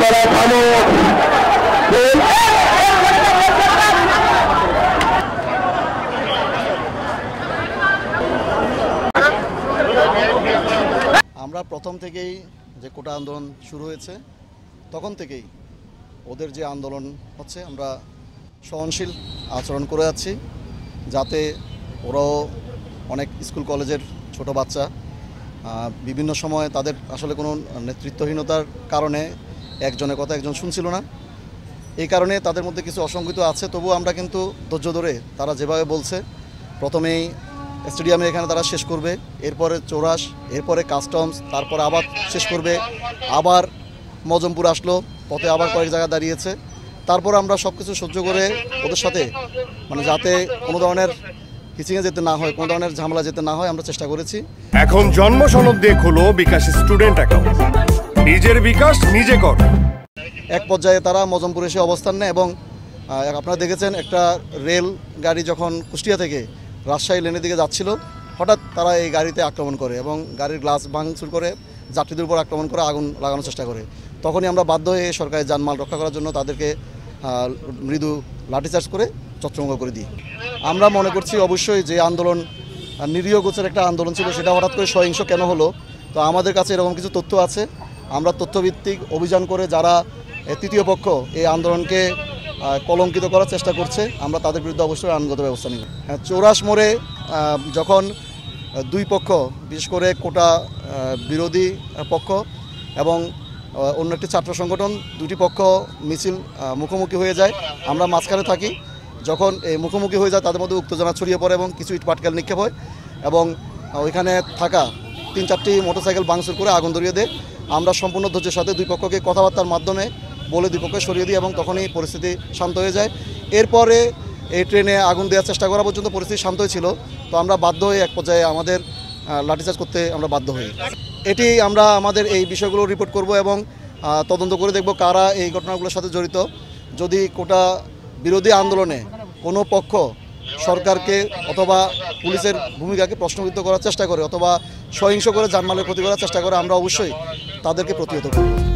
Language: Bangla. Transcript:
আমরা প্রথম থেকেই যে কোটা আন্দোলন শুরু হয়েছে তখন থেকেই ওদের যে আন্দোলন হচ্ছে আমরা সহনশীল আচরণ করে যাচ্ছি, যাতে ওরাও অনেক স্কুল কলেজের ছোট বাচ্চা বিভিন্ন সময় তাদের আসলে কোনো নেতৃত্বহীনতার কারণে একজনের কথা একজন শুনছিল না, এই কারণে তাদের মধ্যে কিছু অসংগতি আছে। তবু আমরা কিন্তু ধৈর্য ধরে তারা যেভাবে বলছে, প্রথমেই স্টেডিয়ামে এখানে তারা শেষ করবে, এরপরে চৌরাশ, এরপরে কাস্টমস, তারপর আবার শেষ করবে, আবার মজমপুর আসলো, পথে আবার কয়েক জায়গায় দাঁড়িয়েছে। তারপর আমরা সব কিছু সহ্য করে ওদের সাথে যাতে কোনো ধরনের হিচিংয়ে যেতে না হয়, কোনো ধরনের ঝামেলা যেতে না হয় আমরা চেষ্টা করেছি। এখন জন্ম সনদ দিয়ে খোলো বিকাশ স্টুডেন্ট অ্যাকাউন্ট, নিজের বিকাশ নিজে কর। এক পর্যায়ে তারা মজমপুর এসে অবস্থান নেয় এবং আপনারা দেখেছেন একটা রেল গাড়ি যখন কুষ্টিয়া থেকে রাজশাহী লেনের দিকে যাচ্ছিল, হঠাৎ তারা এই গাড়িতে আক্রমণ করে এবং গাড়ির গ্লাস ভাঙচুর করে, যাত্রীদের উপর আক্রমণ করে, আগুন লাগানোর চেষ্টা করে। তখনই আমরা বাধ্য হয়ে সরকারি যানমাল রক্ষা করার জন্য তাদেরকে মৃদু লাঠিচার্জ করে ছত্রভঙ্গ করে দিই। আমরা মনে করছি অবশ্যই যে আন্দোলন নিরীহ গোছের একটা আন্দোলন ছিল, সেটা হঠাৎ করে সহিংস কেন হলো। তো আমাদের কাছে এরকম কিছু তথ্য আছে, আমরা তথ্যভিত্তিক অভিযান করে যারা তৃতীয় পক্ষ এই আন্দোলনকে কলঙ্কিত করার চেষ্টা করছে, আমরা তাদের বিরুদ্ধে অবশ্যই আইনগত ব্যবস্থা নিব। চৌরাশ মোড়ে যখন দুই পক্ষ, বিশেষ করে কোটা বিরোধী পক্ষ এবং অন্য একটি ছাত্র সংগঠন, দুটি পক্ষ মিছিল মুখোমুখি হয়ে যায়, আমরা মাঝখানে থাকি। যখন এই মুখোমুখি হয়ে যায় তাদের মধ্যে উত্তেজনা ছড়িয়ে পড়ে এবং কিছু ইট পাটকেল নিক্ষেপ হয় এবং ওইখানে থাকা 3-4টি মোটরসাইকেল ভাঙচুর করে আগুন ধরিয়ে দেয়। আমরা সম্পূর্ণ ধৈর্যের সাথে দুই পক্ষকে কথাবার্তার মাধ্যমে বলে দুই পক্ষকে সরিয়ে দিই এবং তখনই পরিস্থিতি শান্ত হয়ে যায়। এরপরে এই ট্রেনে আগুন দেওয়ার চেষ্টা করা পর্যন্ত পরিস্থিতি শান্ত ছিল। তো আমরা বাধ্য হয়ে এক পর্যায়ে আমাদের লাঠিচার্জ করতে আমরা বাধ্য হই। এটি আমরা আমাদের এই বিষয়গুলো রিপোর্ট করব এবং তদন্ত করে দেখব কারা এই ঘটনাগুলোর সাথে জড়িত। যদি কোটা বিরোধী আন্দোলনে কোনো পক্ষ সরকারকে অথবা পুলিশের ভূমিকাকে প্রশ্নবিদ্ধ করার চেষ্টা করে অথবা সহিংস করে জানমালের ক্ষতি করার চেষ্টা করে, আমরা অবশ্যই তাদেরকে প্রতিহত করব।